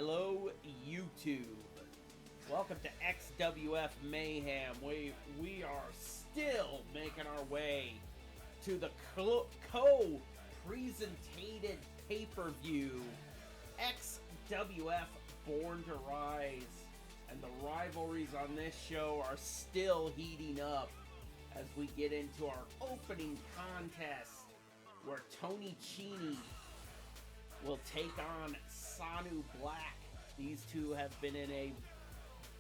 Hello, YouTube. Welcome to XWF Mayhem. We are still making our way to the co-presentated pay-per-view, XWF Born to Rise. And the rivalries on this show are still heating up as we get into our opening contest, where Tony Cini will take on Sanu Black. These two have been in a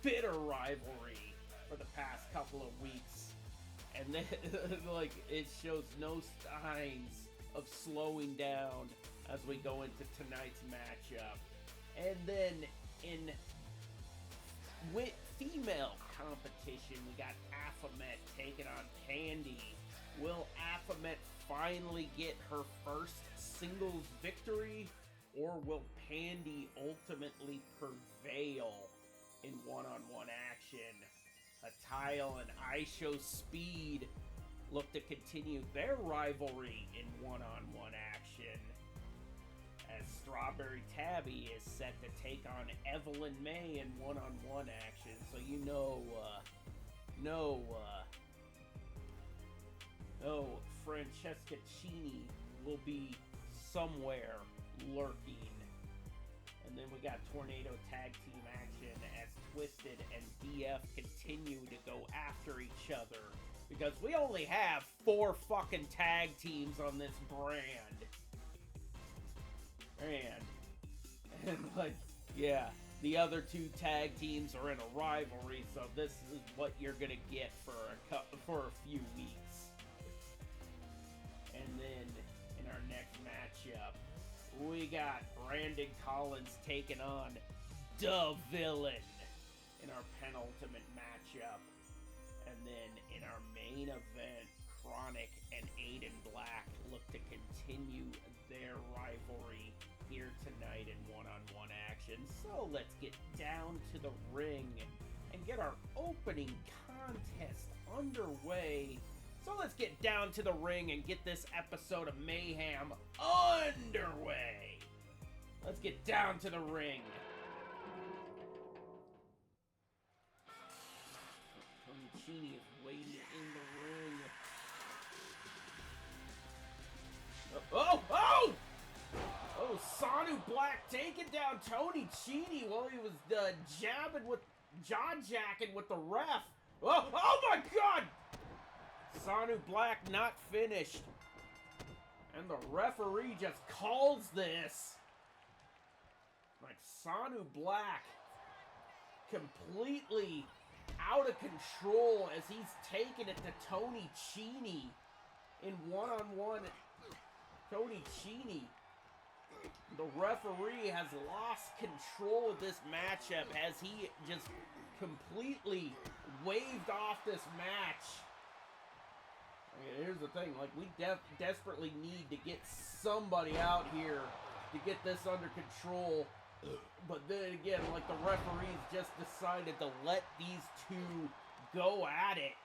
bitter rivalry for the past couple of weeks, and it shows no signs of slowing down as we go into tonight's matchup. And then in female competition, we got Aphomet taking on Pandy. Will Aphomet finally get her first singles victory, or will Pandy ultimately prevail in one-on-one action? Tile and iShow Speed look to continue their rivalry in one-on-one action, as Strawberry Tabby is set to take on Evelyn May in one-on-one action. So Francesca Cini will be somewhere lurking. And then we got Tornado Tag Team action as Twisted and DF continue to go after each other, because we only have 4 fucking tag teams on this brand. And the other 2 tag teams are in a rivalry, so this is what you're gonna get for a few weeks. And then in our next matchup, we got Brandon Collins taking on the Villain in our penultimate matchup. And then in our main event, Chronic and Aiden Black look to continue their rivalry here tonight in one-on-one action. So let's get down to the ring and get our opening contest underway. So let's get down to the ring and get this episode of Mayhem underway. Let's get down to the ring. Tony Cini is waiting in the ring. Oh, Sanu Black taking down Tony Cini while he was jaw-jacking with the ref. Oh my God! Sanu Black not finished. And the referee just calls this. Like, Sanu Black completely out of control as he's taking it to Tony Cini in one-on-one. Tony Cini, the referee, has lost control of this matchup as he just completely waved off this match. Here's the thing, we desperately need to get somebody out here to get this under control. But then again, the referees just decided to let these 2 go at it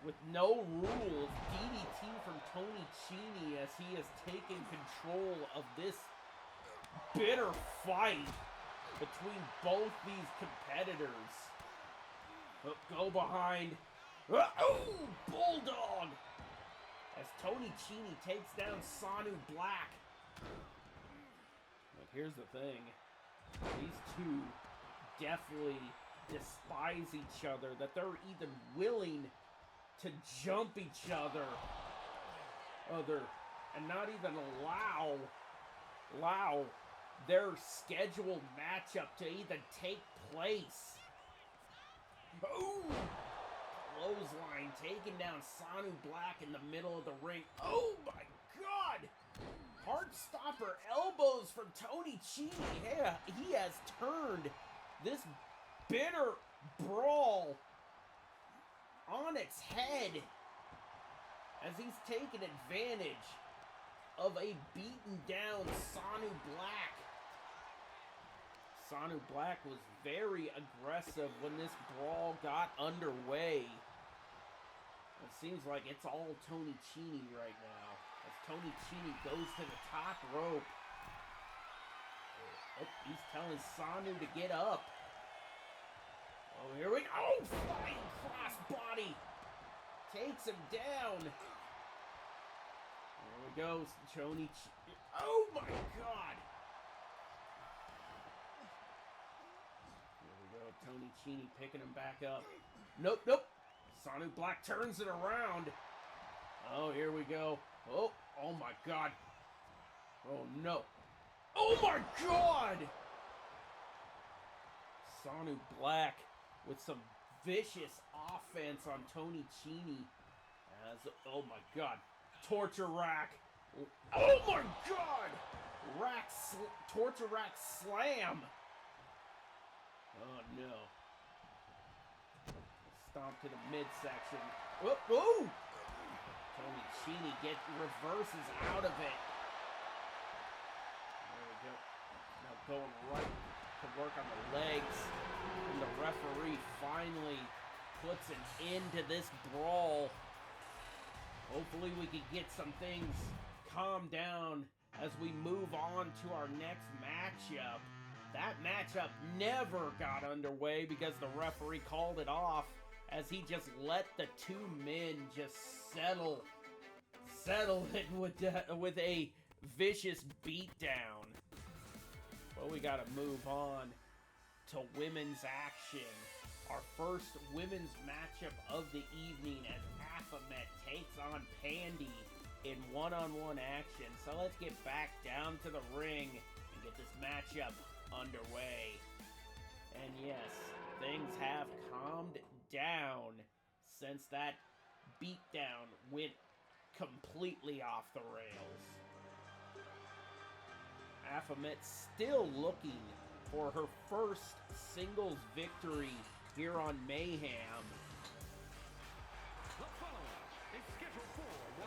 with no rules. DDT from Tony Cini as he has taken control of this bitter fight between both these competitors. Go behind. Bulldog! As Tony Cini takes down Sanu Black. But here's the thing. These 2 definitely despise each other, that they're even willing to jump each other and not even allow their scheduled matchup to even take place. Boom! Clothesline taking down Sanu Black in the middle of the ring. Oh my God! Heartstopper elbows from Tony Cini. Yeah, he has turned this bitter brawl on its head as he's taken advantage of a beaten down Sanu Black. Sanu Black was very aggressive when this brawl got underway. It seems like it's all Tony Cini right now, as Tony Cini goes to the top rope. Oh, he's telling Sanu to get up. Oh, here we go. Oh, flying crossbody. Takes him down. There we go. Tony. Oh, my God. Here we go. Tony Chini picking him back up. Nope, nope. Sanu Black turns it around. Oh, here we go. Oh, oh, my God. Oh, no. Oh, my God. Sanu Black with some vicious offense on Tony Chini. Oh my God. Torture rack. Oh my God. Torture rack slam. Oh no. Stomp to the midsection. Oh, oh. Tony Chini reverses out of it. There we go. Now going right to work on the legs. And the referee finally puts an end to this brawl. Hopefully we can get some things calmed down as we move on to our next matchup. That matchup never got underway because the referee called it off as he just let the two men just settle it with a vicious beatdown. Well, we gotta move on to women's action. Our first women's matchup of the evening as Baphomet takes on Pandy in one-on-one action. So let's get back down to the ring and get this matchup underway. And yes, things have calmed down since that beatdown went completely off the rails. Baphomet still looking for her first singles victory here on Mayhem.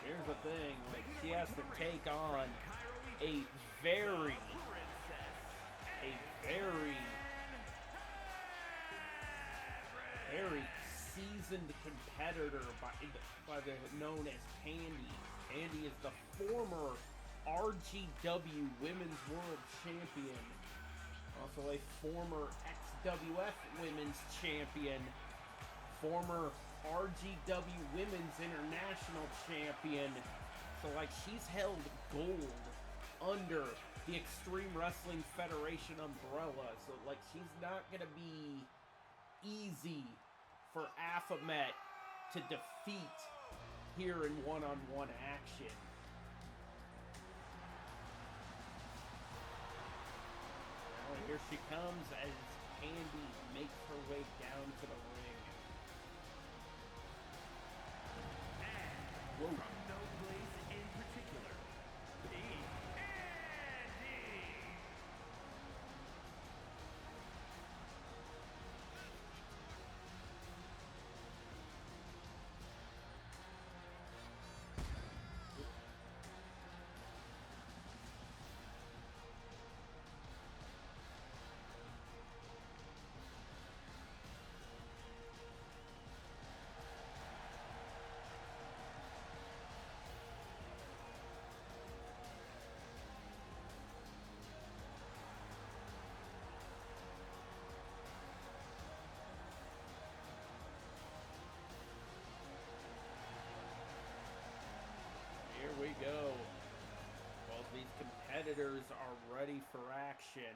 Here's the thing, like, she has to take on a very seasoned competitor known as Pandy. Pandy is the former RGW Women's World Champion, also a former XWF Women's Champion, former RGW Women's International Champion. So, like, she's held gold under the Extreme Wrestling Federation umbrella. So, like, she's not going to be easy for Baphomet to defeat here in one-on-one action. Well, here she comes as Pandy makes her way down to the ring. And from no place in particular, Pandy. Here we go. Both these competitors are ready for action.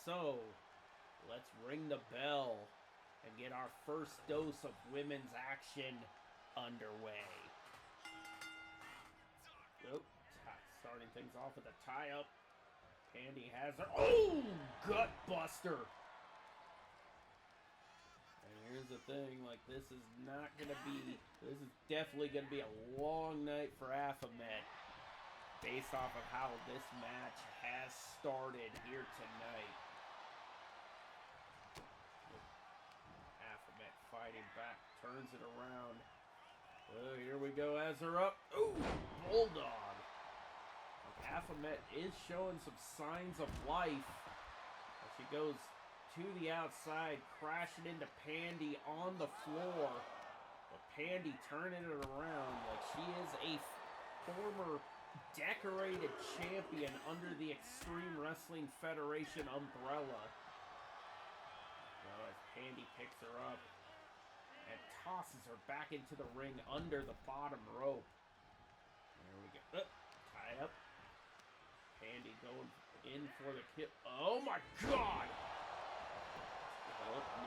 So, let's ring the bell and get our first dose of women's action underway. Oh, starting things off with a tie-up. Pandy has her. Oh, gut buster. And here's the thing, like, this is definitely going to be a long night for Baphomet, based off of how this match has started here tonight. Baphomet fighting back, turns it around. Oh, here we go, as her up. Ooh, bulldog. Baphomet is showing some signs of life as she goes to the outside, crashing into Pandy on the floor. But Pandy turning it around like she is a former decorated champion under the Extreme Wrestling Federation umbrella. So as Pandy picks her up and tosses her back into the ring under the bottom rope. There we go. Tie up. Pandy going in for the kill. Oh my God!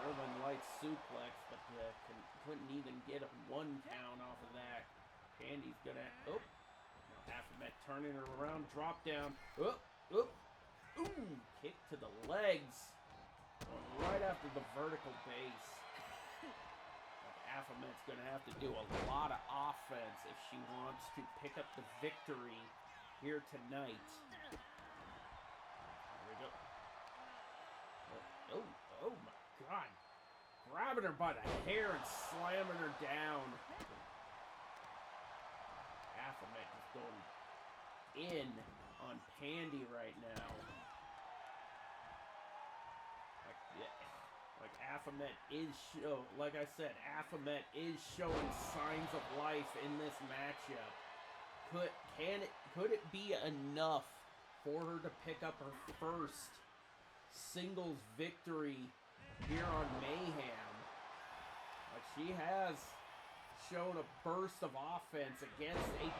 Northern Lights suplex, but couldn't even get a 1 count off of that. Pandy's gonna. Oh! Now Baphomet turning her around. Drop down. Ooh! Kick to the legs. Going right after the vertical base. Baphomet's going to have to do a lot of offense if she wants to pick up the victory here tonight. There we go. Oh my God. Grabbing her by the hair and slamming her down. Baphomet is going in on Pandy right now. Like Baphomet is like I said, Baphomet is showing signs of life in this matchup. Could it be enough for her to pick up her first singles victory here on Mayhem? Like she has shown a burst of offense against a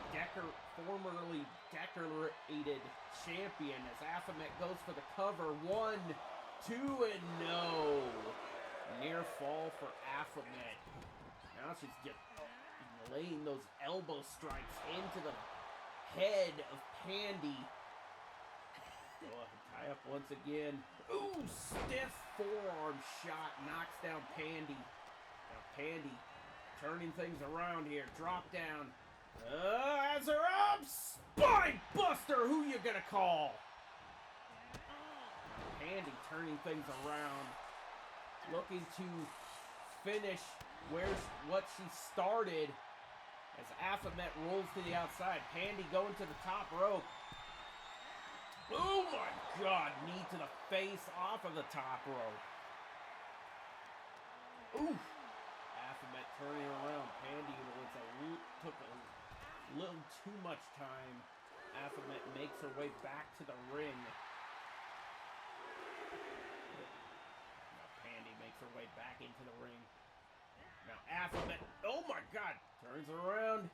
formerly decorated champion as Baphomet goes for the cover. 1, 2, and no. Near fall for Baphomet. Now she's just laying those elbow strikes into the head of Pandy. Tie up once again. Ooh, stiff forearm shot knocks down Pandy. Now Pandy turning things around here. Drop down. Has her up. Spine buster. Who you gonna call? Pandy turning things around, looking to finish what she started as Baphomet rolls to the outside. Pandy going to the top rope. Oh my God, knee to the face off of the top rope. Ooh, Baphomet turning around. Pandy took a little too much time. Baphomet makes her way back to the ring. Pandy makes her way back into the ring. Now Baphomet, oh my God, turns around.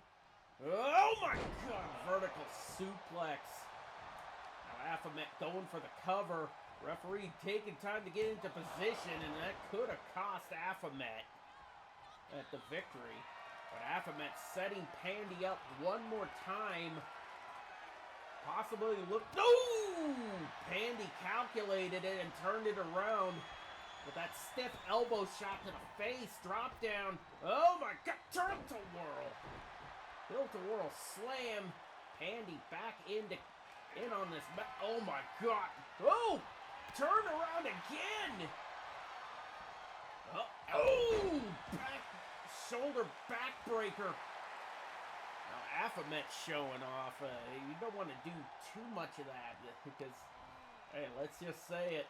Oh my God, vertical suplex. Now Baphomet going for the cover. Referee taking time to get into position, and that could have cost Baphomet at the victory. But Baphomet setting Pandy up one more time. Possibly look. No! Pandy calculated it and turned it around. With that stiff elbow shot to the face, drop down. Oh my God, tilt-a-whirl. Tilt-a-whirl slam. Pandy back in on this. Oh my God. Oh, turn around again. Shoulder backbreaker. Now Baphomet showing off. You don't want to do too much of that because, hey, let's just say it.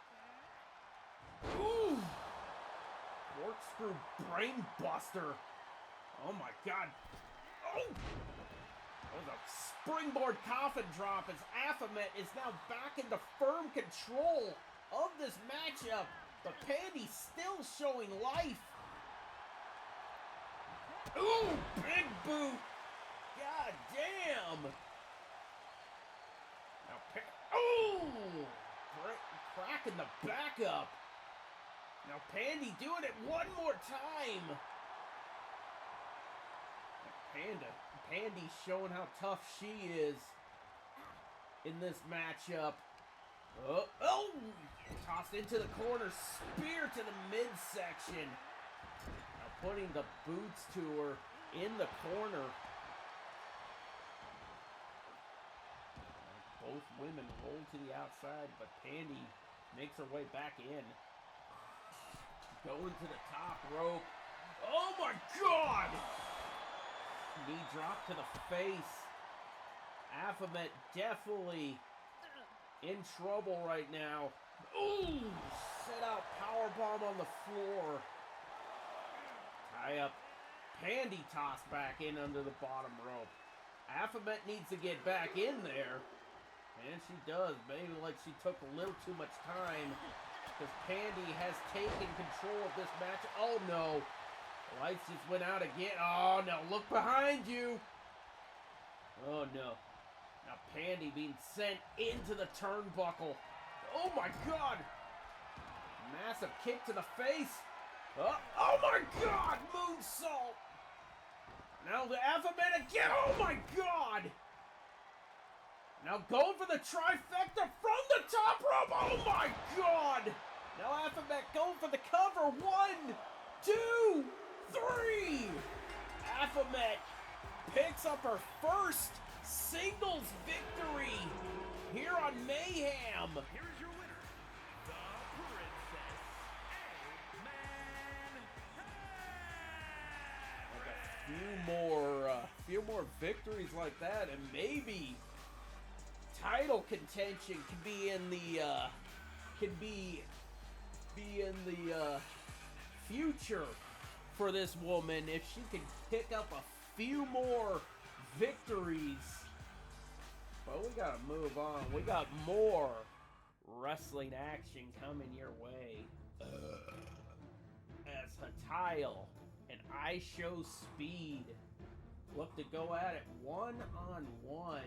Ooh! Corkscrew brain buster. Oh my God. Oh! That was a springboard coffin drop as Baphomet is now back into firm control of this matchup. But Pandy's still showing life. Ooh! Big boot. God damn. Now ooh! Cracking the back up. Now Pandy doing it one more time. Pandy showing how tough she is in this matchup. Oh! Tossed into the corner, spear to the midsection. Now putting the boots to her in the corner. Both women roll to the outside, but Pandy makes her way back in. Going to the top rope. Oh my God! Knee drop to the face. Baphomet definitely in trouble right now. Ooh! Set out powerbomb on the floor. Tie up. Pandy tossed back in under the bottom rope. Alphabet needs to get back in there. And she does. Maybe like she took a little too much time. Because Pandy has taken control of this match. Oh no. The lights just went out again. Oh no. Look behind you. Oh no. Now Pandy being sent into the turnbuckle. Oh my god. Massive kick to the face. Oh my god. Moonsault. Now the Alphabet again. Oh my god. Now going for the trifecta from the top rope. Oh my god. Now Alphabet going for the cover. 1, 2, 3. Alphabet picks up her first singles victory here on Mayhem. Here is your winner, the Princess Like a few more victories like that, and maybe title contention could be in the future for this woman if she can pick up a few more victories. But we gotta move on. We got more wrestling action coming your way. As Hatile and I Show Speed look to go at it one-on-one.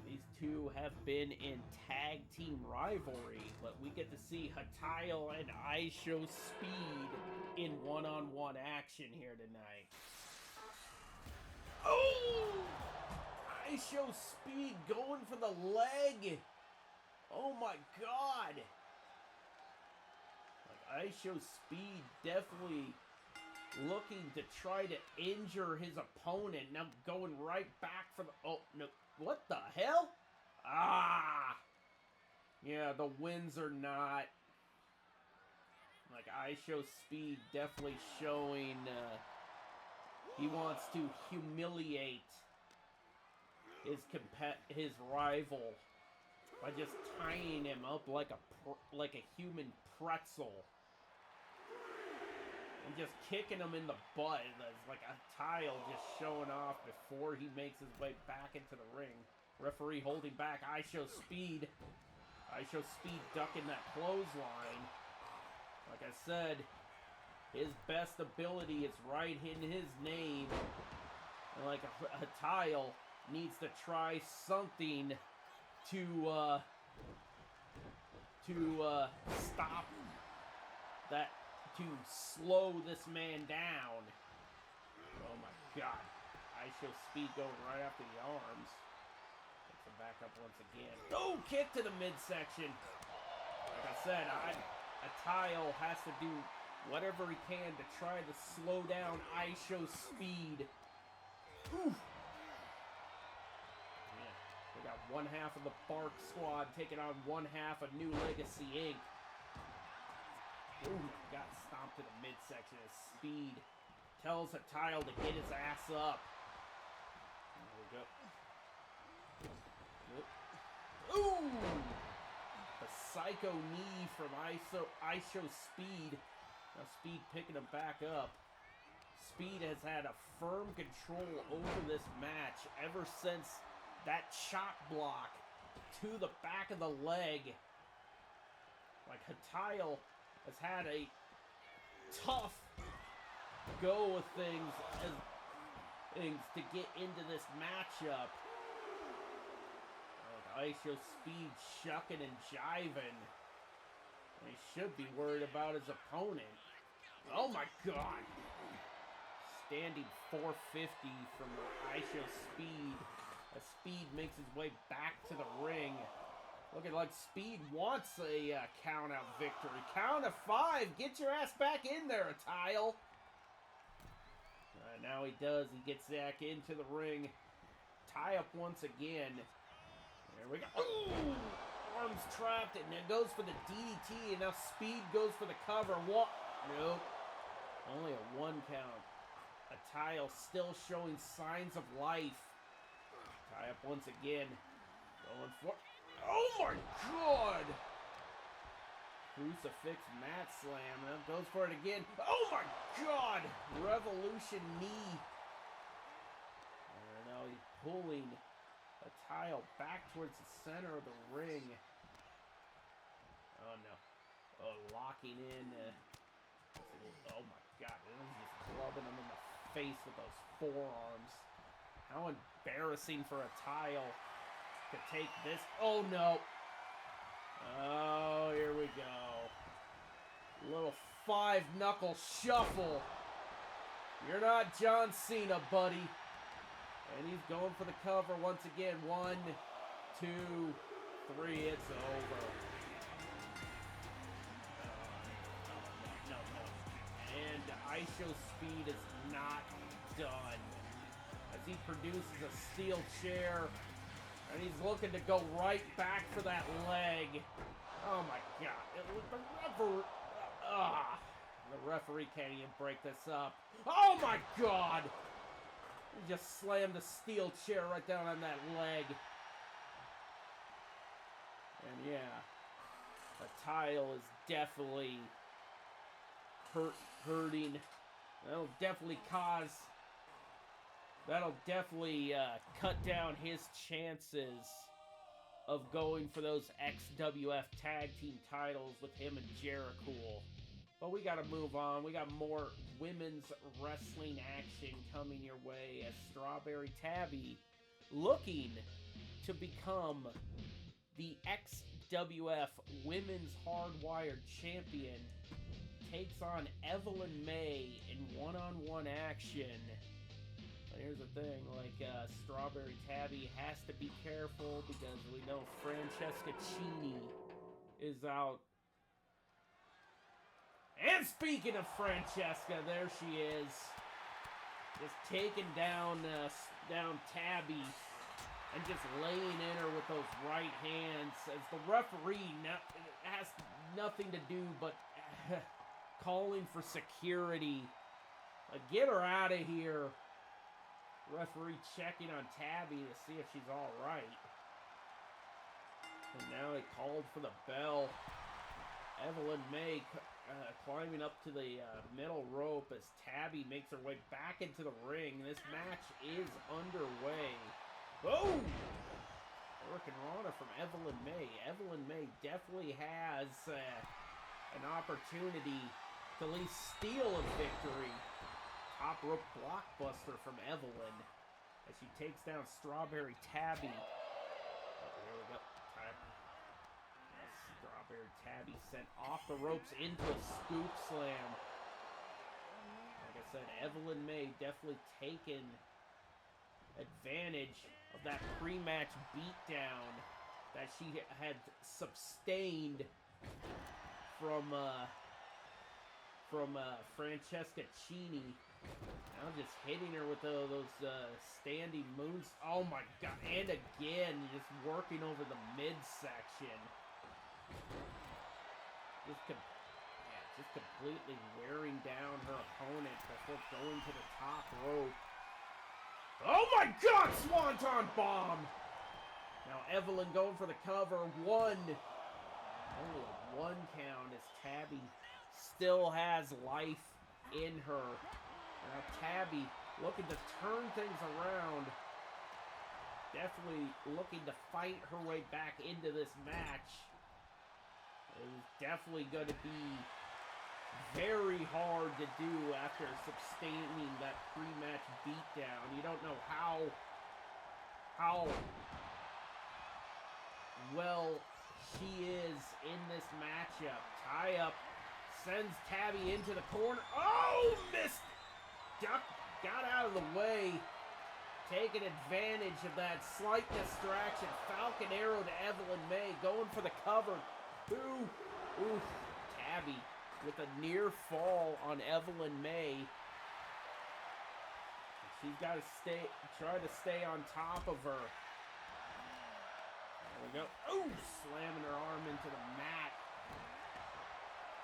These two have been in tag team rivalry, but we get to see Hatile and I Show Speed in one-on-one action here tonight. Oh! I Show Speed going for the leg. Oh my god. Like I Show Speed definitely looking to try to injure his opponent. Now going right back for the... Oh, no. What the hell? Ah! Yeah, the Windsor knot. Like, I Show Speed definitely showing he wants to humiliate his rival by just tying him up like a human pretzel. And just kicking him in the butt. It's like a tile just showing off before he makes his way back into the ring. Referee holding back. I Show Speed. I Show Speed ducking that clothesline. Like I said, his best ability is right in his name. And like a tile needs to try something to stop that, to slow this man down. Oh my god. I Show Speed going right after the arms. Takes him back up once again. Oh, kick to the midsection. Like I said, a tile has to do whatever he can to try to slow down I Show Speed. Ooh. Yeah, we got one half of the Bark Squad taking on one half of New Legacy Inc. Ooh, got stomped to the midsection as Speed tells a tile to get his ass up. There we go. Ooh! The psycho knee from I Show Speed. Now Speed picking him back up. Speed has had a firm control over this match ever since that chop block to the back of the leg. Like Hatile has had a tough go with things to get into this matchup. I Show Speed shucking and jiving. He should be worried about his opponent. Oh my god! Standing 450 from I Show Speed. As Speed makes his way back to the ring. Looking like Speed wants a count-out victory. Count of 5. Get your ass back in there, Hatile. Now he does. He gets back into the ring. Tie up once again. There we go. Ooh! Arms trapped, and it goes for the DDT, and now Speed goes for the cover. What? Nope. Only a 1 count. Hatile still showing signs of life. Tie up once again. Going for... Oh my god! crucifix mat slam. Goes for it again. Oh my God! Revolution knee. And now he's pulling a tile back towards the center of the ring. Oh no. Oh, locking in. Oh my God. He's just clubbing him in the face with those forearms. How embarrassing for a tile to take this. Oh no. Oh, here we go. Little 5-knuckle shuffle. You're not John Cena, buddy. And he's going for the cover once again. 1, 2, 3. It's over. No. And ISO speed is not done. As he produces a steel chair. And he's looking to go right back for that leg. Oh my God. The referee can't even break this up. Oh my God. He just slammed the steel chair right down on that leg. And yeah, the tile is definitely hurting. That'll definitely cut down his chances of going for those XWF tag team titles with him and Jericho. But we gotta move on. We got more women's wrestling action coming your way as Strawberry Tabby, looking to become the XWF Women's Hardwired Champion, takes on Evelyn May in one-on-one action. But here's the thing, Strawberry Tabby has to be careful because we know Francesca Chini is out. And speaking of Francesca, there she is. Just taking down Tabby and just laying in her with those right hands as the referee has nothing to do but calling for security. Get her out of here. Referee checking on Tabby to see if she's all right. And now they called for the bell. Evelyn May climbing up to the middle rope as Tabby makes her way back into the ring. This match is underway. Oh! Hurricane Rana from Evelyn May. Evelyn May definitely has an opportunity to at least steal a victory. Top rope blockbuster from Evelyn as she takes down Strawberry Tabby. Oh, here we go. Strawberry Tabby sent off the ropes into a scoop slam. Like I said, Evelyn May definitely taken advantage of that pre-match beatdown that she had sustained from Francesca Chini. Now just hitting her with those standing moves. Oh my God. And again, just working over the midsection. Just completely wearing down her opponent before going to the top rope. Oh my God, Swanton Bomb! Now Evelyn going for the cover. Only a 1 count as Tabby still has life in her. Now Tabby looking to turn things around. Definitely looking to fight her way back into this match. It is definitely going to be very hard to do after sustaining that pre-match beatdown. You don't know how well she is in this matchup. Tie up, sends Tabby into the corner. Oh, missed! Duck, got out of the way. Taking advantage of that slight distraction. Falcon Arrow to Evelyn May, going for the cover. Ooh, Tabby with a near fall on Evelyn May. She's got to try to stay on top of her. There we go. Ooh, slamming her arm into the mat.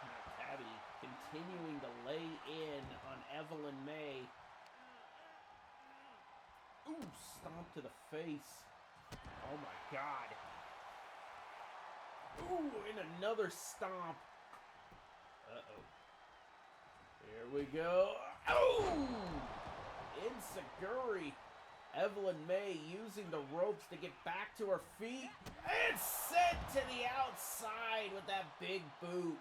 Now Tabby continuing to lay in on Evelyn May. Ooh, stomp to the face. Oh my God. Ooh, and another stomp Uh-oh. Here we go. Oh! Insecurity. Evelyn May using the ropes to get back to her feet and sent to the outside with that big boot.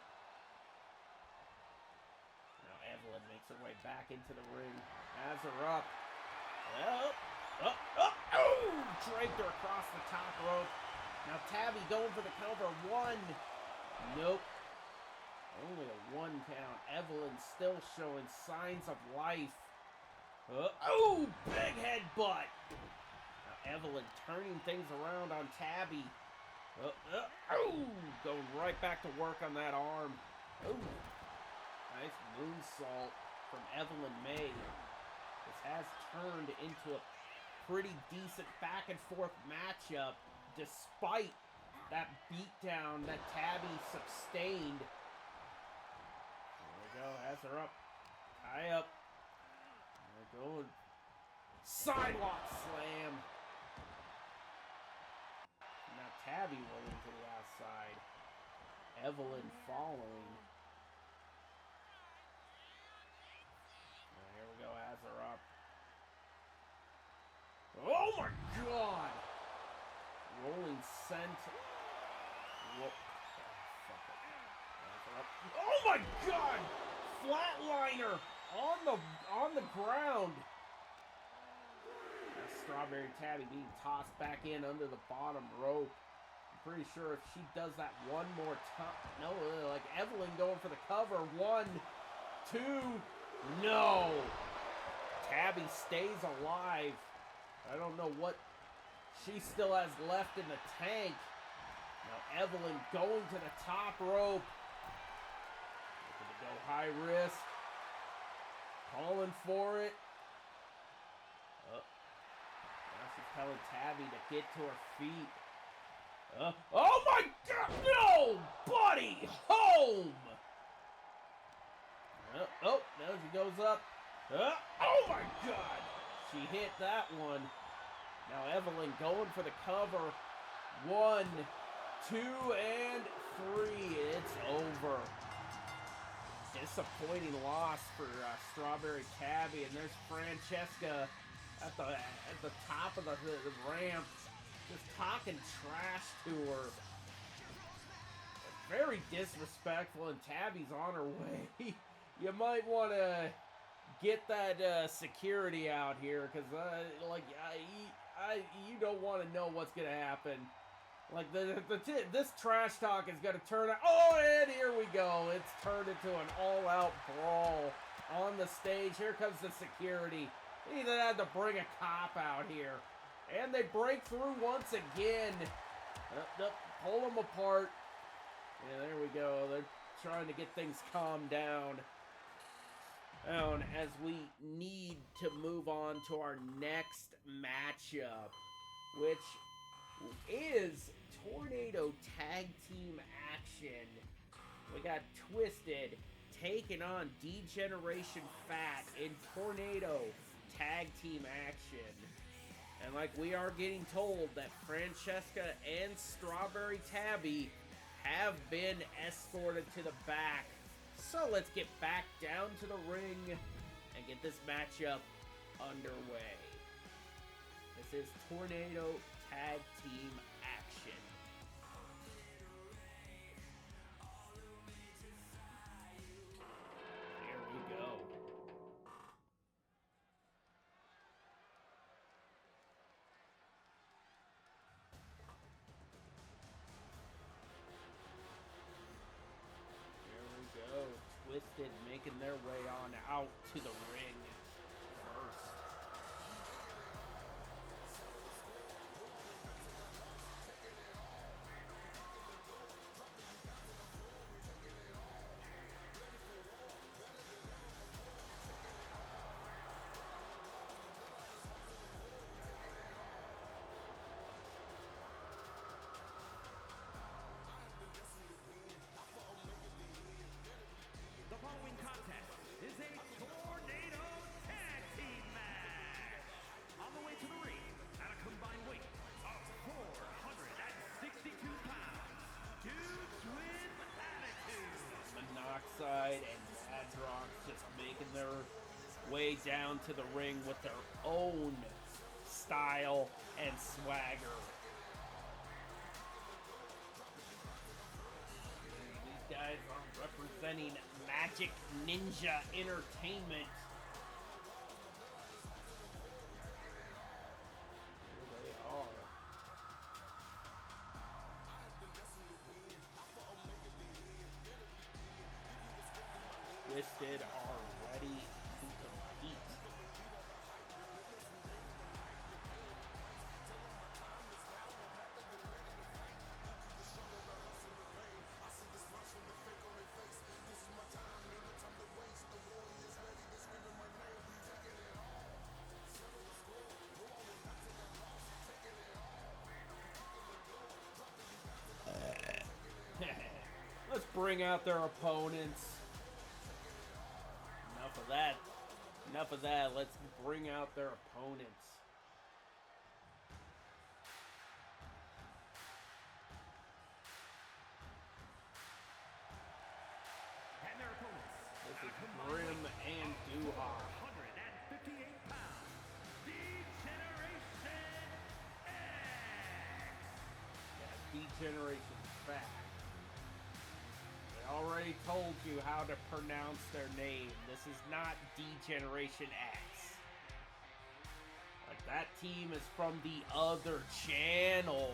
Now Evelyn makes her way back into the ring. Has her up. Draped her across the top rope. Now Tabby going for the cover. One. Nope. Only a 1 count. Evelyn still showing signs of life. Big headbutt. Now Evelyn turning things around on Tabby. Going right back to work on that arm. Nice moonsault from Evelyn May. This has turned into a pretty decent back and forth matchup despite that beatdown that Tabby sustained. There we go, has her up. Tie up. They're going. Sidewalk slam. Now Tabby rolling to the outside. Evelyn following. Here we go, has her up. Oh my God! Rolling sent. Whoop. Oh my God! Flatliner on the ground. That's Strawberry Tabby being tossed back in under the bottom rope. I'm pretty sure if she does that one more time, no, like Evelyn going for the cover. 1, 2, no. Tabby stays alive. I don't know what she still has left in the tank. Now Evelyn going to the top rope. Looking to go high risk. Calling for it. Now she's telling Tabby to get to her feet. Oh my God! No! Buddy! Home! Now she goes up. Oh my God! She hit that one. Now Evelyn going for the cover. 1, 2, and 3. It's over. Disappointing loss for Strawberry Tabby, and there's Francesca at the top of the ramp, just talking trash to her. Very disrespectful, and Tabby's on her way. You might want to get that security out here, because you don't want to know what's gonna happen. Like this trash talk is gonna turn out. Oh, and here we go. It's turned into an all-out brawl on the stage. Here comes the security. They even had to bring a cop out here, and they break through once again. Pull them apart. Yeah, there we go. They're trying to get things calmed down. As we need to move on to our next matchup, which is Tornado Tag Team Action. We got Twisted taking on D-Generation Fat in Tornado Tag Team Action. And like we are getting told that Francesca and Strawberry Tabby have been escorted to the back. So let's get back down to the ring and get this matchup underway. This is Tornado Tag Team Action. Here we go. Here we go. Twisted making their way on out to the ring first. their way down to the ring with their own style and swagger. These guys are representing Magic Ninja Entertainment. Here they are. Twisted are ready to compete. Let's bring out their opponents. Enough of that. Enough of that. Let's bring out their opponents. And their opponents. This is Grim and Duha. 158 pounds. D-Generation X. Yeah, D-Generation back. They already told you how to pronounce their name. This is not D-Generation X. Like, that team is from the other channel.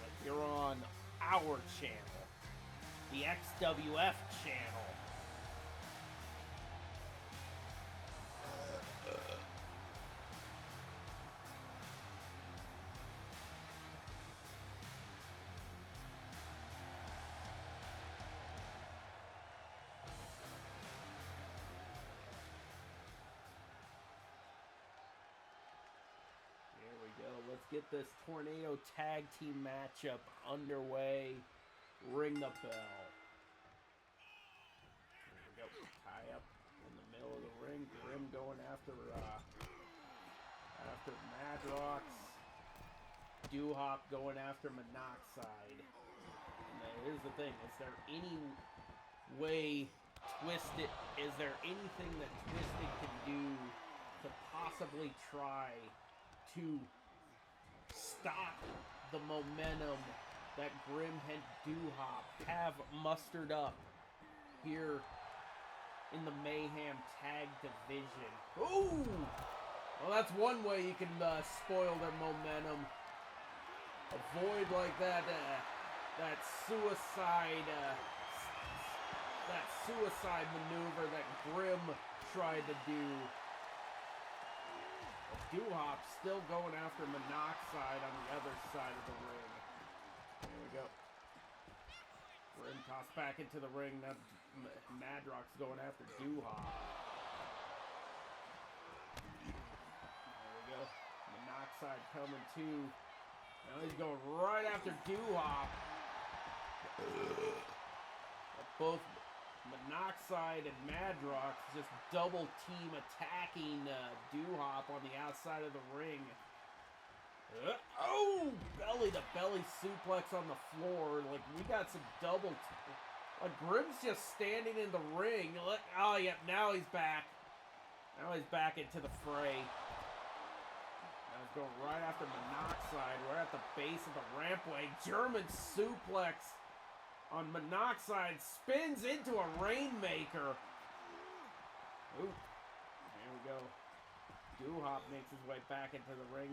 Like, you're on our channel. The XWF channel. Here we go. Let's get this Tornado Tag Team matchup underway. Ring the bell. Here we go. Tie up in the middle of the ring. Grim going after Madrox. Doo-Hop going after Monoxide. And here's the thing. Is there any way Twisted... Is there anything that Twisted can do to possibly try to stop the momentum that Grim and Doo-Hop have mustered up here in the Mayhem Tag Division? Ooh! Well, that's one way you can spoil their momentum. Avoid like that suicide maneuver that Grim tried to do. Doo-Hop still going after Monoxide on the other side of the ring. There we go. Grim tossed back into the ring. Now Madrox going after Doo-Hop. There we go. Monoxide coming too. Now he's going right after Doo-Hop. Both Monoxide and Madrox just double team attacking Doo-Hop on the outside of the ring. Oh! Belly to belly suplex on the floor. Like, we got some double. Like, Grim's just standing in the ring. Oh, yeah, now he's back. Now he's back into the fray. Now he's going right after Monoxide. We're at the base of the rampway. German suplex on Monoxide, spins into a Rainmaker. Ooh, there we go. Doo-Hop makes his way back into the ring.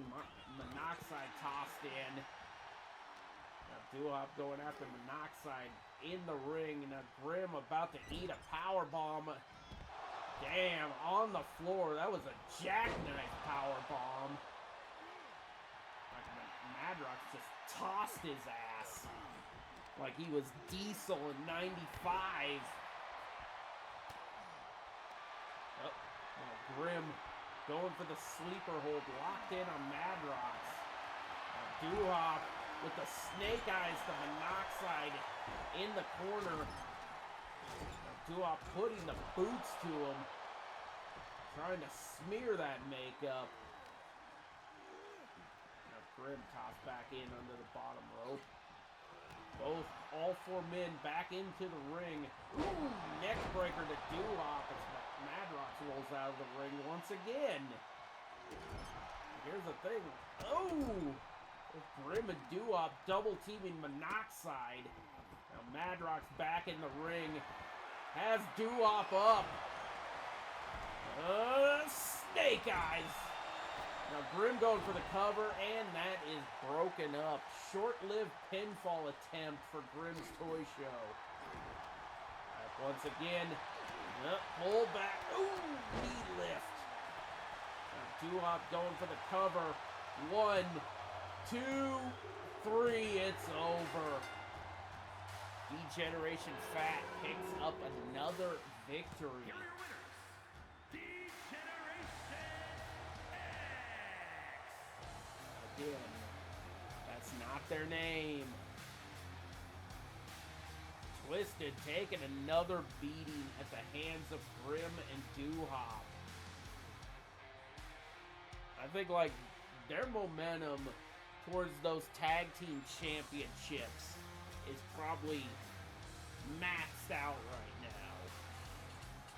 Monoxide tossed in. Now Doo-Hop going after Monoxide in the ring. Now Grim about to eat a powerbomb. Damn, on the floor. That was a jackknife powerbomb. Madrox just tossed his ass like he was Diesel in '95. Oh, now Grim going for the sleeper hold, locked in on Madrox. Doo-Hop with the snake eyes to Monoxide in the corner. Doo-Hop putting the boots to him, trying to smear that makeup. Now Grim tossed back in under the bottom rope. All four men back into the ring. Ooh, neck breaker to Doo-Wop as Madrox rolls out of the ring once again. Here's the thing. Oh! Grim and Doo-Wop double teaming Monoxide. Now Madrox back in the ring. Has Doo-Wop up. Snake Eyes. Now Grim going for the cover, and that is broken up. Short-lived pinfall attempt for Grim's Toy Show. Once again, pull back. Ooh, knee lift. Now Doo-Wop going for the cover. 1, 2, 3, it's over. D-Generation Fat picks up another victory. Here are your winners, D-Generation X. Again, that's not their name. Twisted taking another beating at the hands of Grim and Doo-Wop. I think, like, their momentum towards those tag team championships is probably maxed out right now.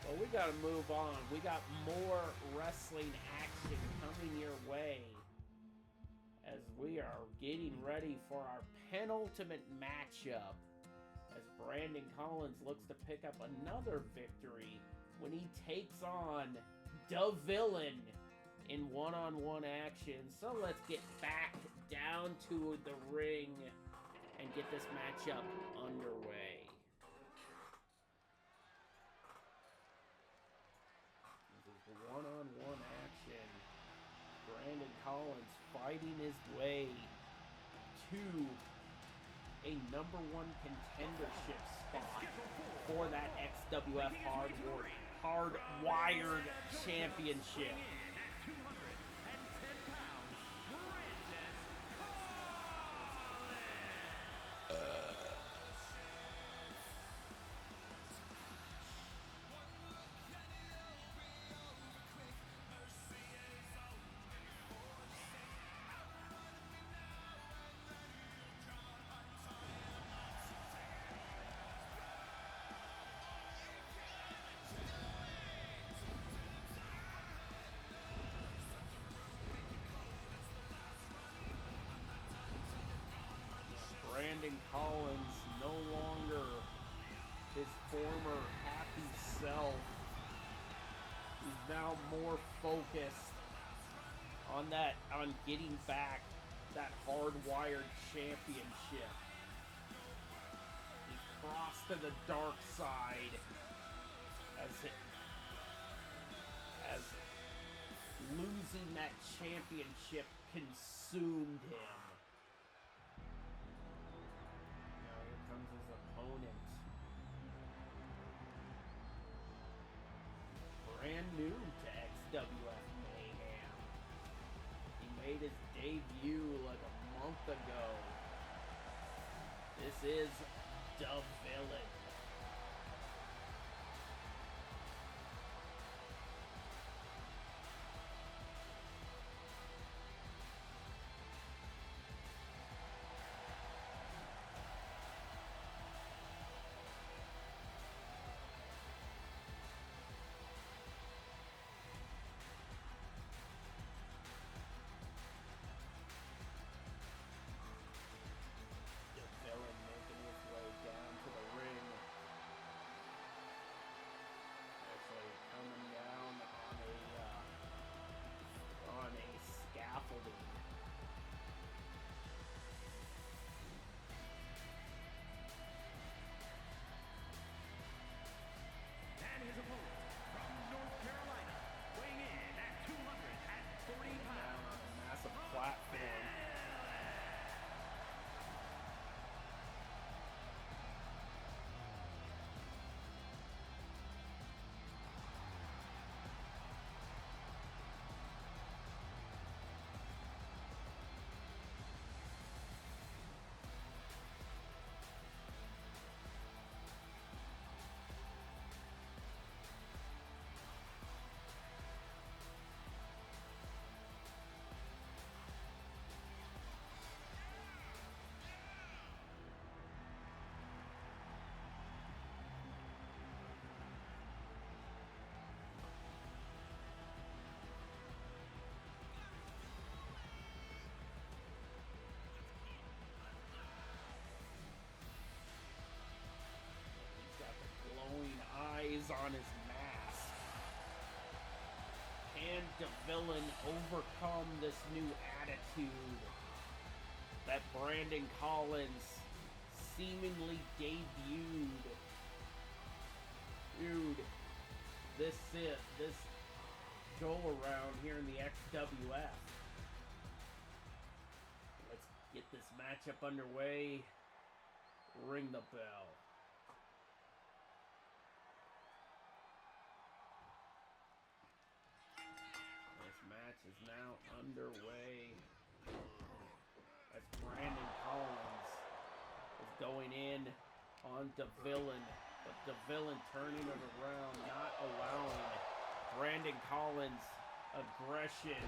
But we gotta move on. We got more wrestling action coming your way as we are getting ready for our penultimate matchup as Brandon Collins looks to pick up another victory when he takes on the Villain in one-on-one action. So let's get back down to the ring and get this matchup underway. This is the one-on-one action. Brandon Collins fighting his way to a #1 contendership spot for that XWF Hardwired Championship. At 210 pounds, Brandon Collins. Brandon Collins no longer his former happy self. He's now more focused on getting back that hardwired championship. He crossed to the dark side as losing that championship consumed him. His opponent. Brand new to XWF Mayhem. He made his debut like a month ago. This is the Villain. on his mask. Can DeVillain overcome this new attitude that Brandon Collins seemingly debuted? Dude, this go around here in the XWF. Let's get this matchup underway. Ring the bell. This match is now underway as Brandon Collins is going in on DeVillain, but DeVillain turning it around, not allowing Brandon Collins' aggression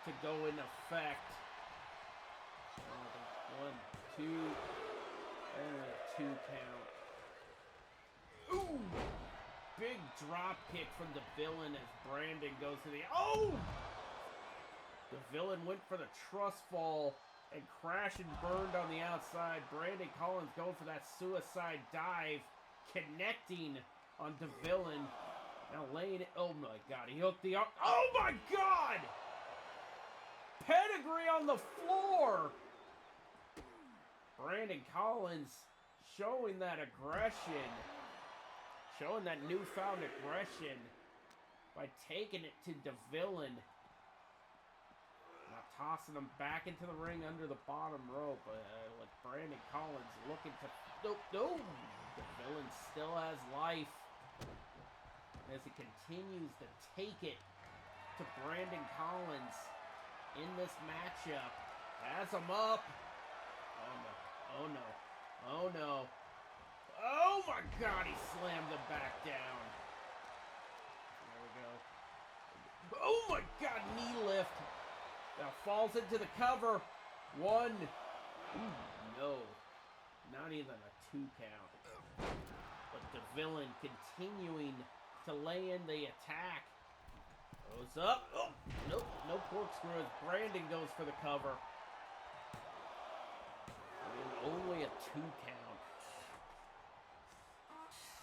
to go in effect. 1, 2, and a 2 count. Ooh! Big drop kick from DeVillain as Brandon goes to the... Oh! DeVillain went for the trust fall and crashed and burned on the outside. Brandon Collins going for that suicide dive, connecting on DeVillain. Now laying it... Oh my god, he hooked the arm... Oh my god! Pedigree on the floor! Brandon Collins showing that aggression. Showing that newfound aggression by taking it to DeVillain. Now tossing him back into the ring under the bottom rope. With Brandon Collins looking to... No! DeVillain still has life. As he continues to take it to Brandon Collins in this matchup. Has him up. Oh no. Oh no. Oh no. Oh my god, he slammed him back down. There we go. Oh my god, knee lift. Now falls into the cover. 1. Ooh, no. Not even a 2 count. But DeVillain continuing to lay in the attack. Goes up. Oh, nope, no corkscrew as Brandon goes for the cover. And only a 2 count.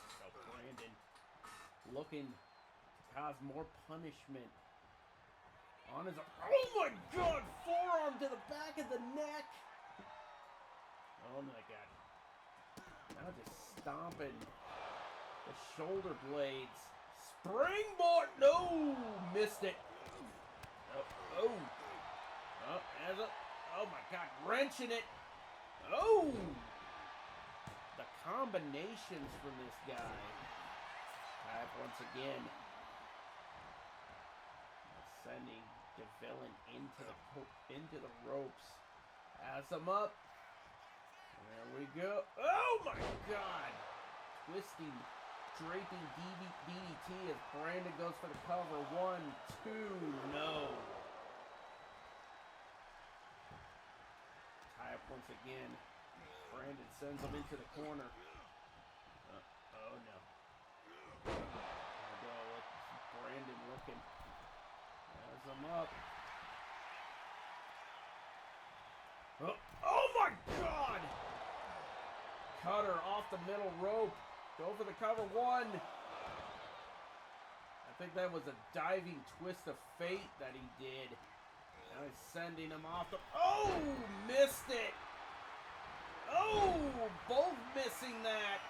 So Brandon looking to cause more punishment on his... Oh my god! Forearm to the back of the neck! Oh my god. Now just stomping the shoulder blades. Springboard! No! Missed it. Oh. As a... Oh my god. Wrenching it. Oh! The combinations from this guy. Type once again. Sending DeVillain into the ropes. Has him up. There we go. Oh my god! Twisting, draping DDT as Brandon goes for the cover. 1, 2, no. Tie up once again. Brandon sends him into the corner. Oh no. There we go with Brandon looking. Has him up. Oh my god! Cutter off the middle rope. Go for the cover. 1. I think that was a diving twist of fate that he did. Now he's sending him off the... Oh! Missed it! Oh! Both missing that.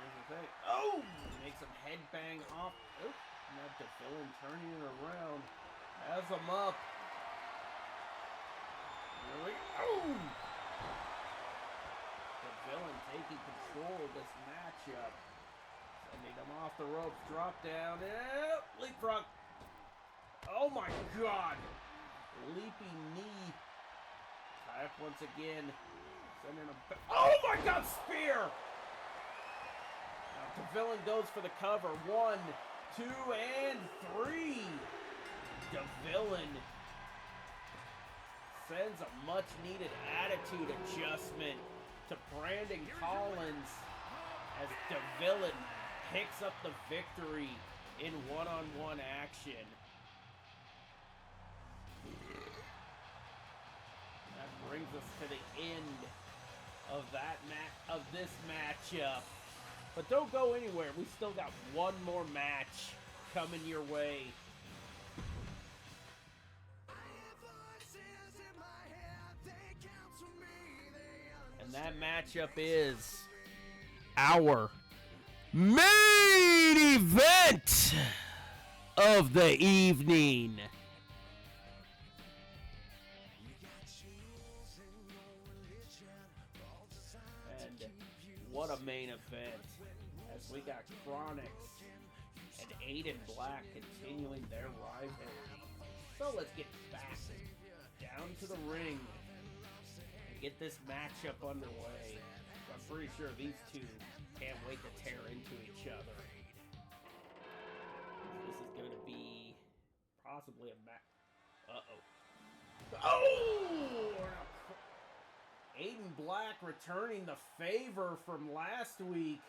Here's the thing. Oh! Makes him headbang off. Oh! Now DeVillain turning it around. Has him up. There we go. Oh! DeVillain taking control of this matchup. Sending him off the ropes. Drop down. Leapfrog. Oh my god. Leaping knee. Tie up once again. Sending him back. Oh my god, spear! Now DeVillain goes for the cover. 1, 2, and 3. DeVillain sends a much-needed attitude adjustment to Brandon Collins as DeVillain picks up the victory in one-on-one action. That brings us to the end of this matchup. But don't go anywhere. We still got one more match coming your way. And that matchup is our main event of the evening. And what a main event, as we got Chronic and Aiden Black continuing their rivalry. So let's get back down to the ring and get this matchup underway. I'm pretty sure these two can't wait to tear into each other. This is going to be possibly a match. Uh-oh. Oh! Aiden Black returning the favor from last week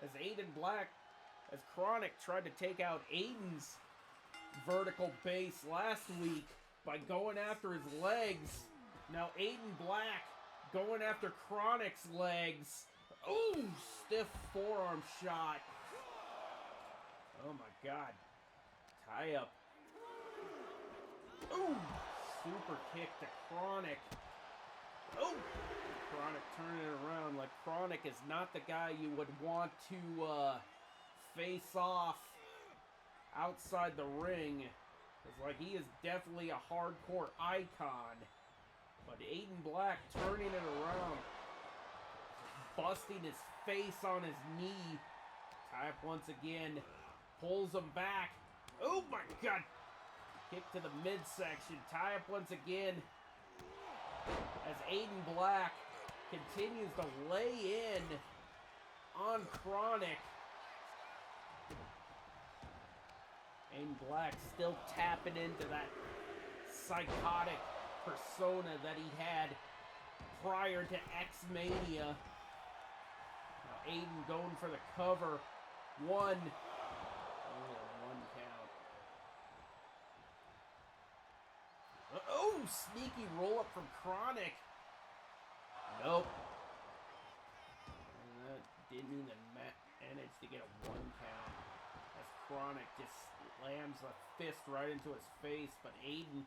as Chronic tried to take out Aiden's vertical base last week by going after his legs. Now Aiden Black going after Chronic's legs. Ooh, stiff forearm shot. Oh my god. Tie up. Ooh, super kick to Chronic. Oh, Chronic turning it around. Like, Chronic is not the guy you would want to face off outside the ring. It's like he is definitely a hardcore icon. But Aiden Black turning it around. Busting his face on his knee. Tie up once again. Pulls him back. Oh my god. Kick to the midsection. Tie up once again. As Aiden Black continues to lay in on Chronic. Aiden Black still tapping into that psychotic persona that he had prior to X-Mania. Now Aiden going for the cover. One count. Oh, sneaky roll up from Chronic. Nope. And that didn't even manage to get a one count. As Chronic just slams a fist right into his face, but Aiden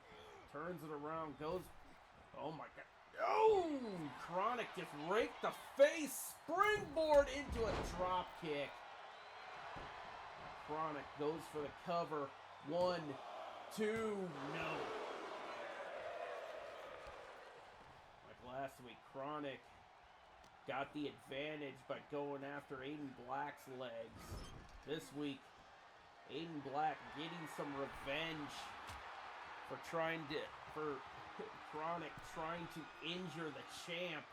turns it around, goes. Oh my god. Oh! Chronic just raked the face, springboard into a drop kick. Chronic goes for the cover. 1, 2, no. Last week, Chronic got the advantage by going after Aiden Black's legs. This week, Aiden Black getting some revenge for Chronic trying to injure the champ.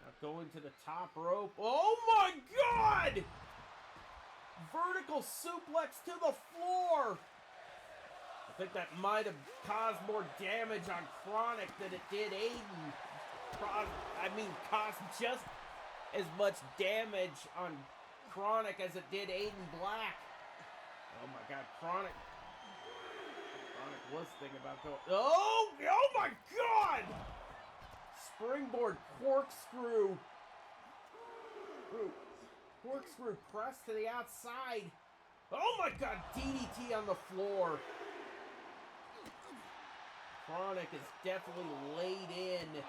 Now going to the top rope. Oh my god! Vertical suplex to the floor. I think that might have caused more damage on Chronic than it did Aiden. Caused just as much damage on Chronic as it did Aiden Black. Oh my god, Chronic was thinking about going. Oh my god! Springboard corkscrew. Corkscrew press to the outside. Oh my god, DDT on the floor. Chronic is definitely laid in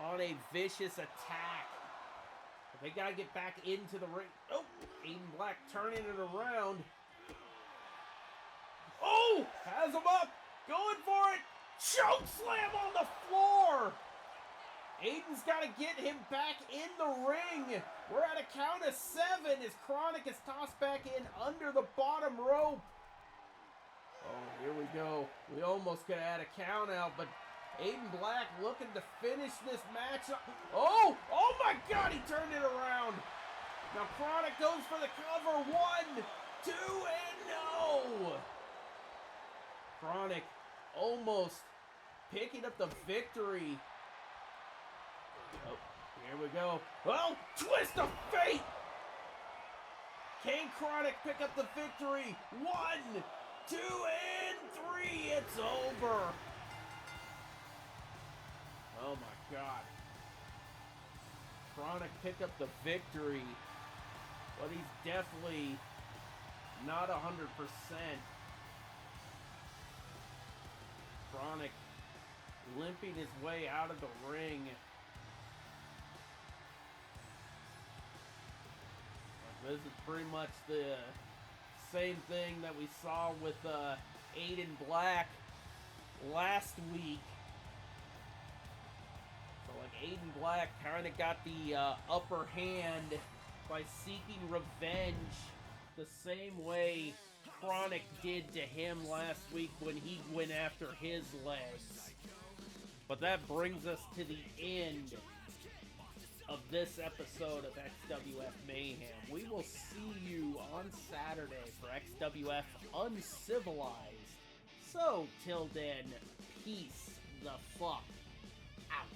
on a vicious attack. But they gotta get back into the ring. Oh, Aiden Black turning it around. Oh, has him up, going for it. Choke slam on the floor. Aiden's gotta get him back in the ring. We're at a count of 7 as Chronic is tossed back in under the bottom rope. Oh, here we go. We almost could have had a count out, but Aiden Black looking to finish this match up. Oh my god, he turned it around. Now Chronic goes for the cover. 1, 2, and no. Chronic almost picking up the victory. Oh, here we go. Well, twist of fate. Can Chronic pick up the victory? 1, 2, and 3. It's over. Oh my god. Chronic pick up the victory, but he's definitely not 100%. Chronic limping his way out of the ring. This is pretty much the same thing that we saw with Aiden Black last week. So like Aiden Black kind of got the upper hand by seeking revenge the same way Chronic did to him last week when he went after his legs. But that brings us to the end of this episode of XWF Mayhem. We will see you on Saturday for XWF Uncivilized. So, till then, peace the fuck out.